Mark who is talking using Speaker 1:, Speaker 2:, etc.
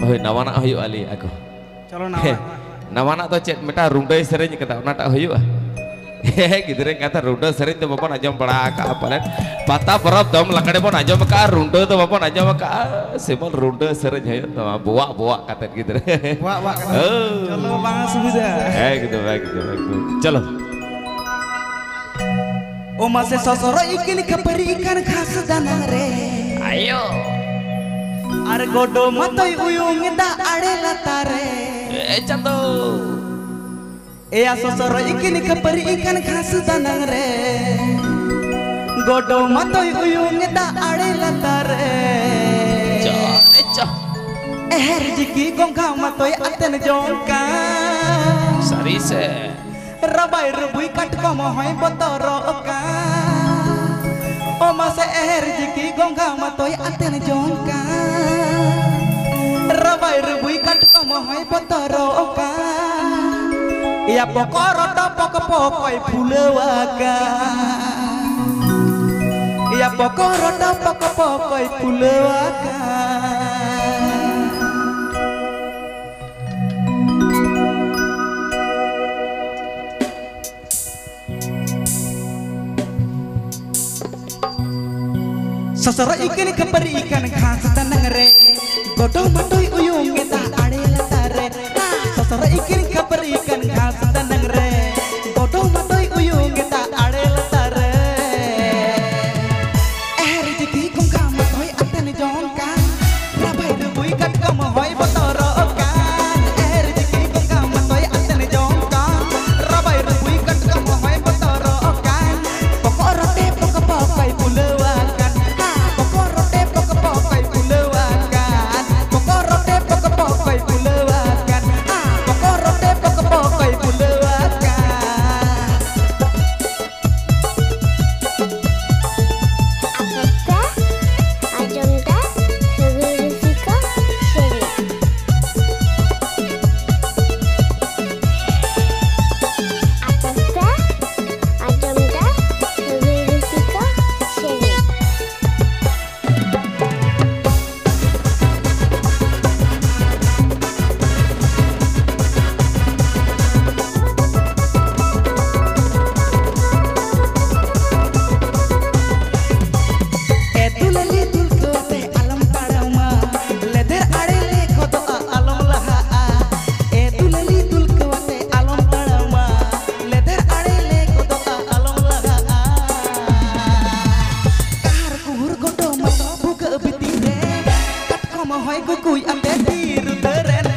Speaker 1: Hoi nawana hoyo ali aku.
Speaker 2: Chalo nawa.
Speaker 1: Nawana to cek meta rundai sering kata nata hoyo ah. Gitu deh kata runda sering tuh bapak najam pada apa nih? Patah perap dom langkade pun najam maka runda tuh bapak najam maka semua runda sering hoyo tuh buak kata gitu deh.
Speaker 2: Buak kata. Chalo bang sudah.
Speaker 1: Gitu baik. Chalo.
Speaker 2: Oma se sosoro ikin kapari ikan khas danang re.
Speaker 1: Ayo.
Speaker 2: Ar godo matoi uyung da ade latare.
Speaker 1: Canto.
Speaker 2: Ea sosoro ikin kapari ikan khas danang re. Godo matoi uyung da ade latare. Jiki gongka matoi aten jongka.
Speaker 1: Sarise.
Speaker 2: Rabai rubui kat komo hoy botoroka. Oma se jiki gongka matoi aten jongka. Rabai rubui kat komo hoy botoroka. Ya pokoro to pokoi pulewaka. Ya pokoro to pokoi pulewaka. Sosoro ikan kapari ikan khas tanang re. Godo matoi uyung eta ade latare. Sosoro ikan kapari ikan khas tanang re. Godo matoi uyung eta ade latare. Jiki gongka matoi aten jongka. Rabai rubui kat komo hoy botorokan. Jiki gongka matoi aten jongka. Rabai rubui kat komo hoy botorokan. Pokorote pokoi pulewakan. Hoy kukuy ante tiru teren